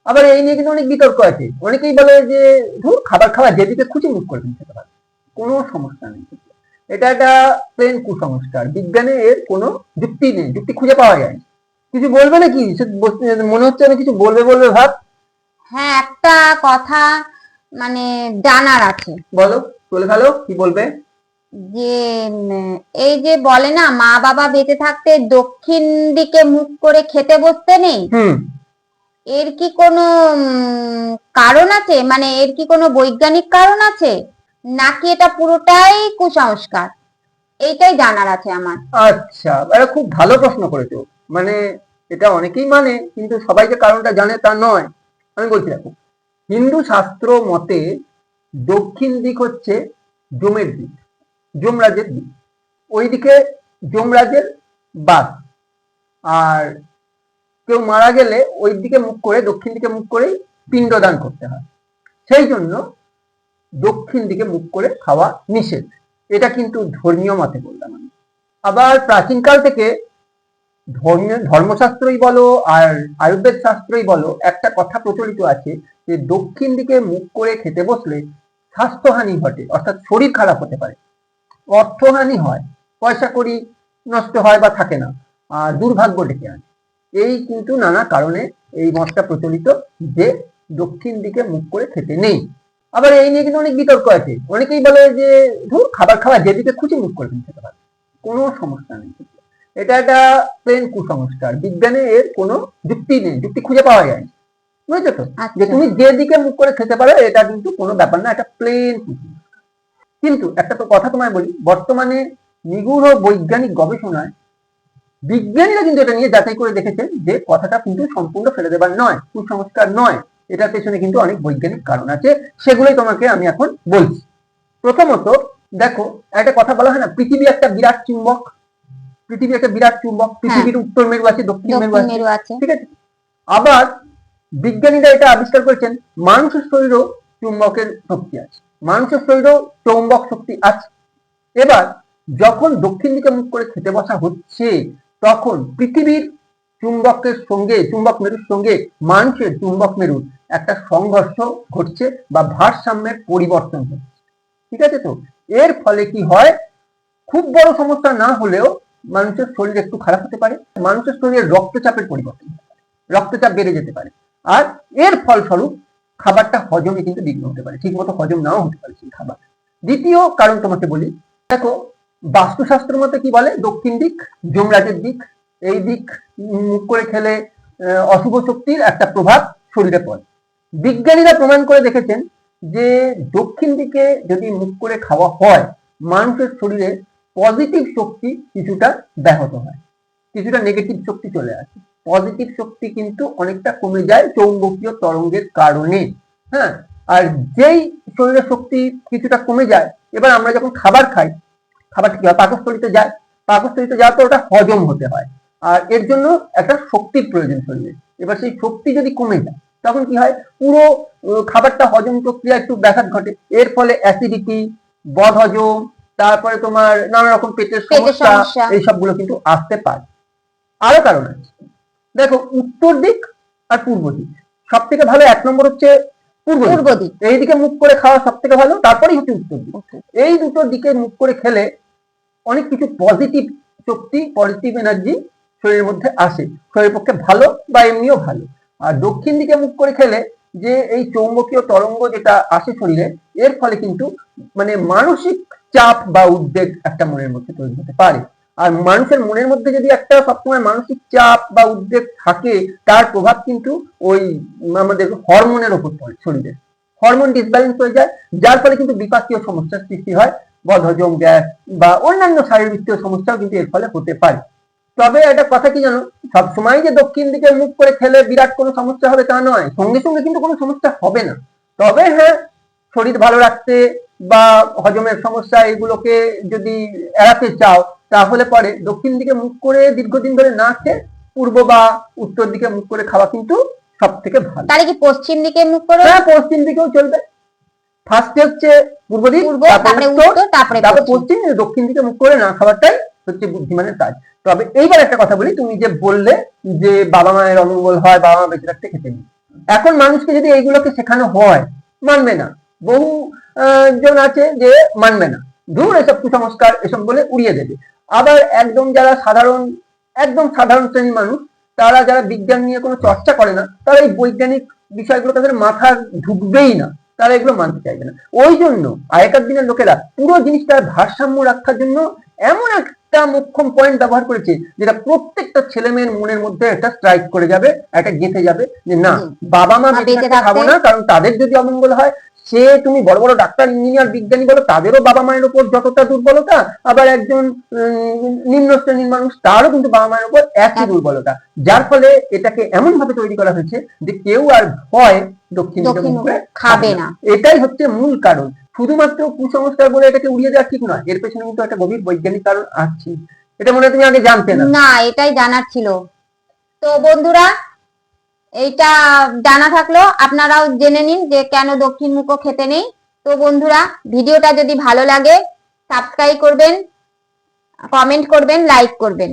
আবার এই নিয়ে কিন্তু অনেক বিতর্ক আছে। অনেকেই বলে যে ধুর, খাবার খাওয়া যেদিকে খুশি মুখ করে তুমি খেতে পারো, কোনো সমস্যা নেই। এটা একটা প্লেন কুসংস্কার। বিজ্ঞানে এর কোনো যুক্তি নেই, যুক্তি খুঁজে পাওয়া যায় না। কিছু বলবে নাকি? মনে হচ্ছে আমি কিছু বলবে বলবে ভাব। হ্যাঁ, একটা কথা মানে জানার আছে। বলো, চলে ফেলো, কি বলবে? যে এই যে বলে না, মা বাবা বেঁচে থাকতে দক্ষিণ দিকে মুখ করে খেতে বসতে নেই, হুম। এর কি কোনো কারণ আছে? মানে এর কি কোনো বৈজ্ঞানিক কারণ আছে, নাকি এটা পুরোটাই কুসংস্কার? এইটাই জানার আছে আমার। আচ্ছা, এটা খুব ভালো প্রশ্ন করেছো। মানে এটা অনেকেই মানে, কিন্তু সবাই যে কারণটা জানে তা নয়। আমি বলছি দেখো, হিন্দু শাস্ত্র মতে দক্ষিণ দিক হচ্ছে যমের দিক, যমরাজের দিক। ওইদিকে যমরাজের বাস। আর কেউ মারা গেলে ওই দিকে মুখ করে, দক্ষিণ দিকে মুখ করেই পিণ্ডদান করতে হয়। সেই জন্য দক্ষিণ দিকে মুখ করে খাওয়া নিষেধ। এটা কিন্তু ধর্মীয় মতে বললাম আমি। আবার প্রাচীনকাল থেকে ধর্মশাস্ত্রই বলো আর আয়ুর্বেদ শাস্ত্রই বলো, একটা কথা প্রচলিত আছে যে দক্ষিণ দিকে মুখ করে খেতে বসলে স্বাস্থ্যহানি ঘটে, অর্থাৎ শরীর খারাপ হতে পারে, অর্থহানি হয়, পয়সা কড়ি নষ্ট হয় বা থাকে না, আর দুর্ভাগ্য ডেকে আনে। এই কিন্তু নানা কারণে এই মতটা প্রচলিত যে দক্ষিণ দিকে মুখ করে খেতে নেই। আবার এই নিয়ে কিন্তু অনেক বিতর্ক আছে। অনেকেই বলে যে ধুর, খাবার খাওয়া যেদিকে খুশি মুখ করে তুমি খেতে পারো, কোনো সমস্যা নেই। এটা একটা প্লেন কুসংস্কার। বিজ্ঞানে এর কোনো যুক্তি নেই, যুক্তি খুঁজে পাওয়া যায় না। বুঝেছো তো? যে তুমি যেদিকে মুখ করে খেতে পারো এটা কিন্তু কোনো ব্যাপার না, এটা প্লেন কুসংস্কার। কিন্তু একটা তো কথা তোমায় বলি, বর্তমানে নিগূঢ় বৈজ্ঞানিক গবেষণায় বিজ্ঞানীরা কিন্তু এটা নিয়ে যাচাই করে দেখেছেন যে কথাটা কিন্তু সম্পূর্ণ ফেলে দেবার নয়, কুসংস্কার নয়। এটার পেছনে কিন্তু অনেক বৈজ্ঞানিক কারণ আছে, সেগুলোই তোমাকে আমি এখন বলছি। প্রথমত দেখো, একটা কথা বলা হয় না, পৃথিবী একটা বিরাট চুম্বক। পৃথিবী একটা বিরাট চুম্বক। পৃথিবীর উত্তর মেরু আছে, দক্ষিণ মেরু আছে, ঠিক আছে? আবার বিজ্ঞানীরা এটা আবিষ্কার করেছেন, মানুষের শরীরেও চুম্বকের শক্তি আছে, মানুষের শরীরেও চৌম্বক শক্তি আছে। এবার যখন দক্ষিণ দিকে মুখ করে খেতে বসা হচ্ছে, তখন পৃথিবীর চুম্বকের সঙ্গে, চুম্বক মেরুর সঙ্গে মানুষের চুম্বক মেরুর একটা সংঘর্ষ ঘটছে বা ভারসাম্যের পরিবর্তন হচ্ছে, ঠিক আছে? তো এর ফলে কি হয়, খুব বড় সমস্যা না হলেও মানুষের শরীর একটু খারাপ হতে পারে, মানুষের শরীরে রক্তচাপের পরিবর্তন হতে পারে, রক্তচাপ বেড়ে যেতে পারে, আর এর ফলস্বরূপ খাবারটা হজমে কিন্তু বিঘ্ন হতে পারে, ঠিক মতো হজম নাও হতে পারে সেই খাবার। দ্বিতীয় কারণ তোমাকে বলি, দেখো বাস্তুশাস্ত্র মতে কি বলে, দক্ষিণ দিক যমরাজের দিক, এই দিক মুখ করে খেলে অশুভ শক্তির একটা প্রভাব শরীরে পড়ে। বিজ্ঞানীরা প্রমাণ করে দেখেছেন যে দক্ষিণ দিকে যদি মুখ করে খাওয়া হয়, মানুষের শরীরে পজিটিভ শক্তি কিছুটা ব্যাহত হয়, কিছুটা নেগেটিভ শক্তি চলে আসে। পজিটিভ শক্তি কিন্তু অনেকটা কমে যায় চৌম্বকীয় তরঙ্গের কারণে। হ্যাঁ, আর যেই শরীরের শক্তি কিছুটা কমে যায়, এবার আমরা যখন খাবার খাই, খাবারটা কি হয়, পাকস্থলিতে যায়, পাকস্থলিতে যাওয়ার পর ওটা হজম হতে হয়, আর এর জন্য একটা শক্তির প্রয়োজন শরীরে। এবার সেই শক্তি যদি কমে যায়, তখন কি হয়, পুরো খাবারটা হজম প্রক্রিয়া একটু ব্যাঘাত ঘটে। এর ফলে অ্যাসিডিটি, বদহজম, তারপরে তোমার নানা রকম পেটের সমস্যা, এইসবগুলো কিন্তু আসতে পারে। আরো কারণ আছে, দেখো উত্তর দিক আর পূর্ব দিক, সব থেকে ভালো এক নম্বর হচ্ছে পূর্ব দিক। এই দিকে মুখ করে খাওয়া সব থেকে ভালো, তারপরেই হচ্ছে উত্তর দিক। এই দুটো দিকে মুখ করে খেলে অনেক কিছু পজিটিভ শক্তি, পজিটিভ এনার্জি শরীরের মধ্যে আসে, শরীরের পক্ষে ভালো বা এমনিও ভালো। আর দক্ষিণ দিকে মুখ করে খেলে যে এই চৌম্বকীয় তরঙ্গ যেটা আসে শরীরে, এর ফলে কিন্তু মানে মানসিক চাপ বা উদ্বেগ একটা মনের মধ্যে তৈরি হতে পারে। আর মানুষের মনের মধ্যে যদি একটা সবসময় মানসিক চাপ বা উদ্বেগ থাকে, তার প্রভাব কিন্তু ওই আমাদের হরমোনের উপর পড়ে, শরীরের হরমোন ডিসব্যালেন্স হয়ে যায়, যার ফলে কিন্তু বিপাকীয় সমস্যার সৃষ্টি হয়, বদহজম, গ্যাস বা অন্যান্য শারীরবৃত্তীয় সমস্যাও কিন্তু এর ফলে হতে পারে। তবে একটা কথা কি জানো, সবসময় যে দক্ষিণ দিকে মুখ করে খেলে বিরাট কোনো সমস্যা হবে তা নয়, সঙ্গে সঙ্গে কিন্তু কোনো সমস্যা হবে না। তবে হ্যাঁ, শরীর ভালো রাখতে বা হজমের সমস্যা এগুলোকে যদি এড়াতে চাও, তাহলে পরে দক্ষিণ দিকে মুখ করে দীর্ঘদিন ধরে না খেয়ে পূর্ব বা উত্তর দিকে মুখ করে খাওয়া কিন্তু সব থেকে ভালো। তাহলে কি পশ্চিম দিকে মুখ করে? হ্যাঁ, পশ্চিম দিকেও চলবে। ফার্স্টে হচ্ছে পূর্ব দিক, তারপরে উত্তর, তারপরে পশ্চিম, দক্ষিণ দিকে মুখ করে না খাবারটাই হচ্ছে বুদ্ধিমানের কাজ। তবে এইবার একটা কথা বলি, তুমি যে বললে যে বাবা মায়ের অমঙ্গল হয়, বাবা মা বেঁচে রাখতে খেতে নেই, এখন মানুষকে যদি এইগুলোকে শেখানো হয়, মানবে না। বহু জন আছে যে মানবে না, ধুর এসব কুসংস্কার এসব বলে উড়িয়ে দেবে। আবার একদম যারা একদম সাধারণ শ্রেণীর মানুষ, তারা যারা বিজ্ঞান নিয়ে কোনো চর্চা করে না, তারা এই বৈজ্ঞানিক বিষয়গুলো তাদের মাথায় ঢুকবেই না, তারা এগুলো মানতে চাইবে না। ওই জন্য আগেকার দিনের লোকেরা পুরো জিনিসটার ভারসাম্য রাখার জন্য এমন একটা মোক্ষম পয়েন্ট ব্যবহার করেছে, যেটা প্রত্যেকটা ছেলে মেয়ের মনের মধ্যে একটা স্ট্রাইক করে যাবে, একটা গেঁথে যাবে যে না, বাবা মা বেঁচে থাকতে খাবো না, কারণ তাদের যদি অমঙ্গল হয়, সে তুমি বড় বড় ডাক্তার, ইঞ্জিনিয়ার, বিজ্ঞানী বলো, তাদেরও বাবা মায়ের উপর যতটা দুর্বলতা, আবার একজন নিম্ন শ্রেণীর মানুষ, তারও কিন্তু বাবা মায়ের উপর একই দুর্বলতা। যার ফলে এটাকে এমন ভাবে তৈরি করা হয়েছে যে কেউ আর ভয় দক্ষিণ দিকে মুখ করে খাবে না। এটাই হচ্ছে মূল কারণ। শুধুমাত্র কুসংস্কার বলে এটাকে উড়িয়ে দেওয়া ঠিক নয়, এর পেছনে কিন্তু একটা গভীর বৈজ্ঞানিক কারণ আছে। এটা মনে হয় তুমি আগে জানতে না। না, এটাই জানার ছিল। তো বন্ধুরা, এইটা জানা থাকলো, আপনারাও জেনে নিন যে কেন দক্ষিণ মুখো খেতে নেই। তো বন্ধুরা, ভিডিওটা যদি ভালো লাগে সাবস্ক্রাইব করবেন, কমেন্ট করবেন, লাইক করবেন।